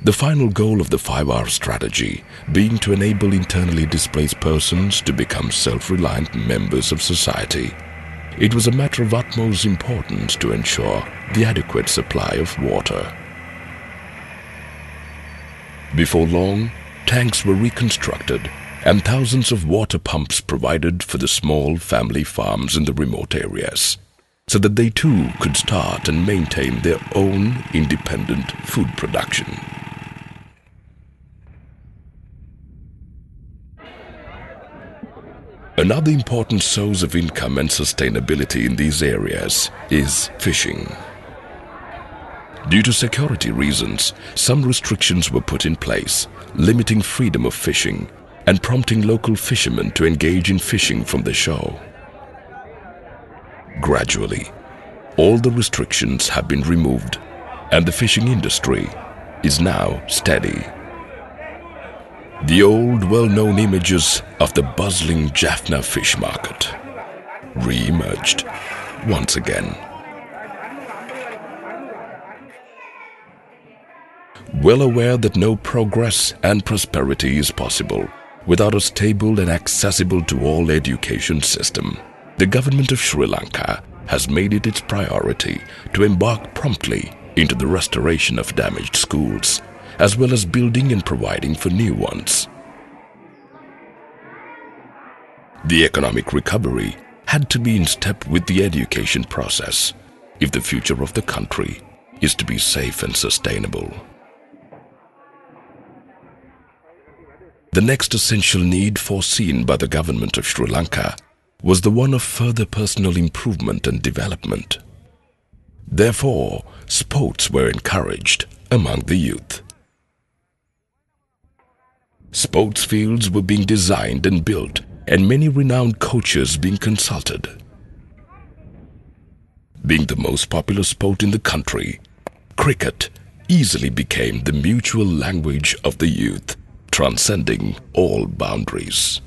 The final goal of the 5R strategy being to enable internally displaced persons to become self-reliant members of society. It was a matter of utmost importance to ensure the adequate supply of water. Before long, tanks were reconstructed and thousands of water pumps provided for the small family farms in the remote areas, so that they too could start and maintain their own independent food production. Another important source of income and sustainability in these areas is fishing. Due to security reasons, some restrictions were put in place, limiting freedom of fishing and prompting local fishermen to engage in fishing from the shore. Gradually, all the restrictions have been removed and the fishing industry is now steady. The old, well-known images of the bustling Jaffna fish market re-emerged once again. Well aware that no progress and prosperity is possible without a stable and accessible to all education system, the government of Sri Lanka has made it its priority to embark promptly into the restoration of damaged schools, as well as building and providing for new ones. The economic recovery had to be in step with the education process if the future of the country is to be safe and sustainable. The next essential need foreseen by the government of Sri Lanka was the one of further personal improvement and development. Therefore, sports were encouraged among the youth. Sports fields were being designed and built, and many renowned coaches being consulted. Being the most popular sport in the country, cricket easily became the mutual language of the youth, transcending all boundaries.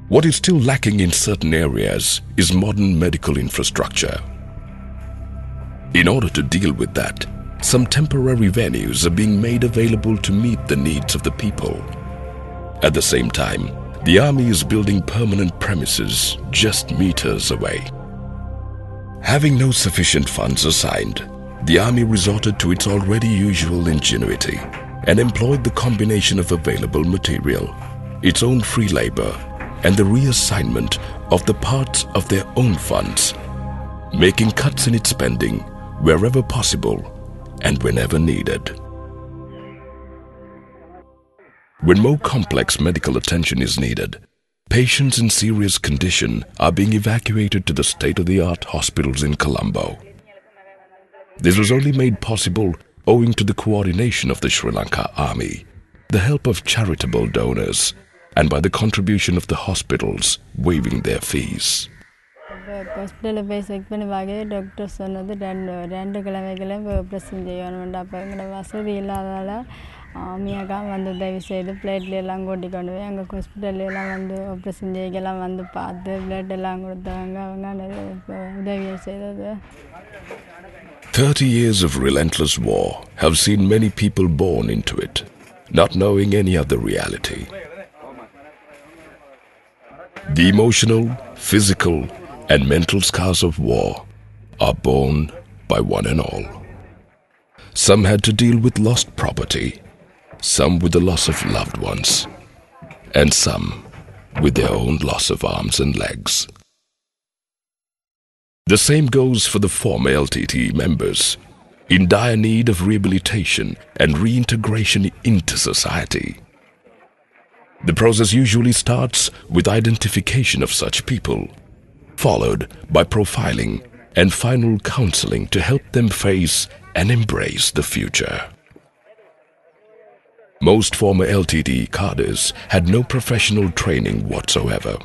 What is still lacking in certain areas is modern medical infrastructure. In order to deal with that, some temporary venues are being made available to meet the needs of the people. At the same time, the army is building permanent premises just meters away. Having no sufficient funds assigned, the army resorted to its already usual ingenuity and employed the combination of available material, its own free labor, and the reassignment of the parts of their own funds, making cuts in its spending wherever possible and whenever needed. When more complex medical attention is needed, patients in serious condition are being evacuated to the state-of-the-art hospitals in Colombo. This was only made possible owing to the coordination of the Sri Lanka Army, the help of charitable donors, and by the contribution of the hospitals waiving their fees. Hospital basic பண்ணி doctor சொன்னது ரெண்டு கிழமைகளும் operation செய்யணும் அப்போ வசதி இல்லாததால் ஆமியாக்கா வந்து உதவி செய்து பிளேட்ல எல்லாம் கூட்டி கொண்டு போய் அங்கே ஹாஸ்பிட்டல் எல்லாம் வந்து ஆபரேஷன் செய்யலாம் வந்து பார்த்து பிளட் எல்லாம் கொடுத்தாங்க அவங்க உதவி செய்தது. 30 years of relentless war have seen many people born into it, not knowing any other reality. The emotional, physical, and mental scars of war are borne by one and all. Some had to deal with lost property, some with the loss of loved ones, and some with their own loss of arms and legs. The same goes for the former LTT members, in dire need of rehabilitation and reintegration into society. The process usually starts with identification of such people, followed by profiling and final counseling to help them face and embrace the future. Most former LTT cadres had no professional training whatsoever.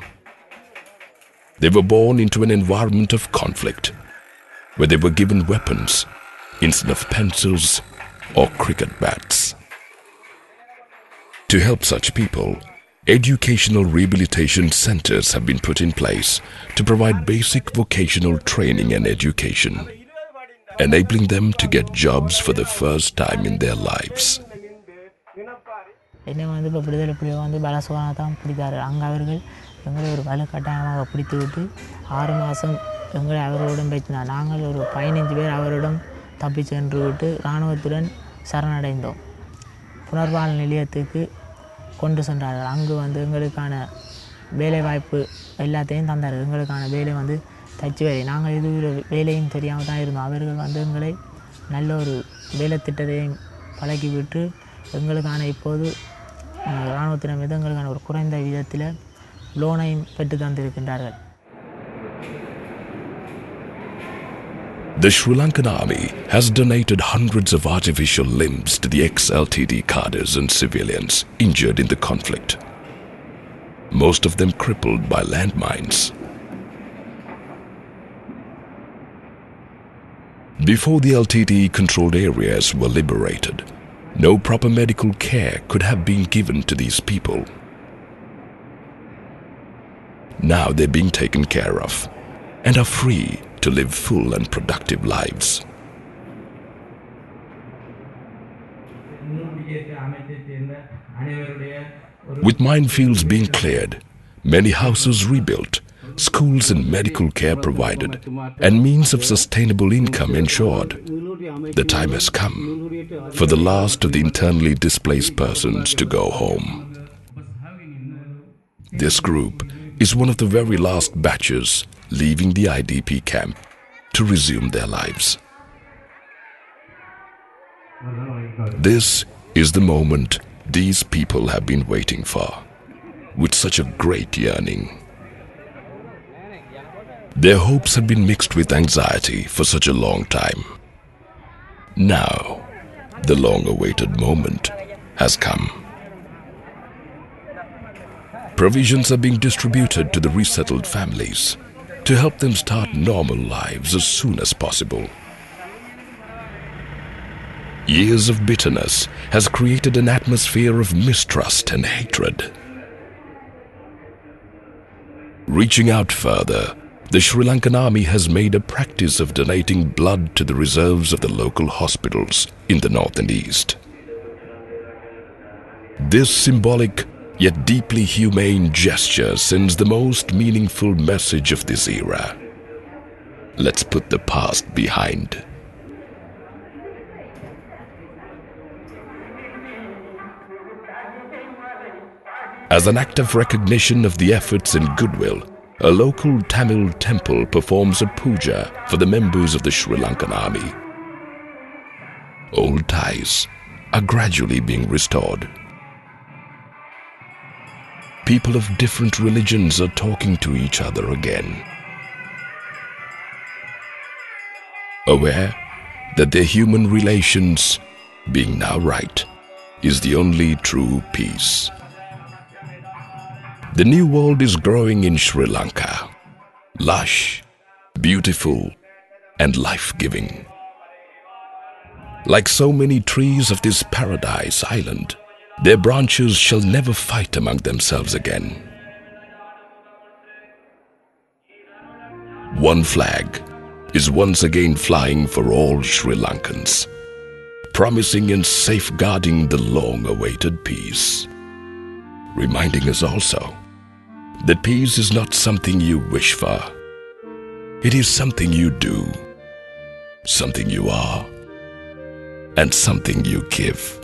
They were born into an environment of conflict, where they were given weapons instead of pencils or cricket bats. To help such people, educational rehabilitation centers have been put in place to provide basic vocational training and education. enabling them to get jobs for the first time in their lives. என்னை வந்து இப்போ விடுதலை புலியை வந்து பலசுவானா தான் பிடித்தாரு. அங்கே அவர்கள் எங்களை ஒரு வலுக்கட்டாயமாக பிடித்து விட்டு 6 மாதம் எங்களை அவர்களுடன் பேசினார். நாங்கள் ஒரு 15 பேர் அவரிடம் தப்பி சென்று விட்டு இராணுவத்துடன் சரணடைந்தோம். புனர்வாழ் நிலையத்துக்கு கொண்டு சென்றார்கள். அங்கு வந்து எங்களுக்கான வேலை வாய்ப்பு எல்லாத்தையும் தந்தார்கள். எங்களுக்கான வேலை வந்து தச்சு வேலை. நாங்கள் இது வேலையும் தெரியாமல் தான் இருந்தோம். அவர்கள் வந்து எங்களை நல்ல ஒரு வேலை திட்டத்தையும் பழக்கிவிட்டு எங்களுக்கான இப்போது இராணுவத்தினர் மீது எங்களுக்கான ஒரு குறைந்த விதத்தில் லோனையும் பெற்று தந்திருக்கின்றார்கள். The Sri Lankan Army has donated hundreds of artificial limbs to the ex-LTT cadres and civilians injured in the conflict, most of them crippled by landmines. Before the LTT-controlled areas were liberated, no proper medical care could have been given to these people. Now they're being taken care of and are free to live full and productive lives. With minefields being cleared, many houses rebuilt, schools and medical care provided, and means of sustainable income ensured, the time has come for the last of the internally displaced persons to go home. This group is one of the very last batches leaving the IDP camp to resume their lives. This is the moment these people have been waiting for, with such a great yearning. Their hopes have been mixed with anxiety for such a long time. Now, the long-awaited moment has come. Provisions are being distributed to the resettled families to help them start normal lives as soon as possible. Years of bitterness has created an atmosphere of mistrust and hatred. Reaching out further, the Sri Lankan Army has made a practice of donating blood to the reserves of the local hospitals in the north and east. This symbolic yet deeply humane gesture sends the most meaningful message of this era. Let's put the past behind. As an act of recognition of the efforts and goodwill, a local Tamil temple performs a puja for the members of the Sri Lankan Army. Old ties are gradually being restored. People of different religions are talking to each other again, aware that their human relations, being now right, is the only true peace. The new world is growing in Sri Lanka, lush, beautiful, and life-giving. Like so many trees of this paradise island, their branches shall never fight among themselves again. One flag is once again flying for all Sri Lankans, promising and safeguarding the long-awaited peace, reminding us also that peace is not something you wish for. It is something you do, something you are, and something you give.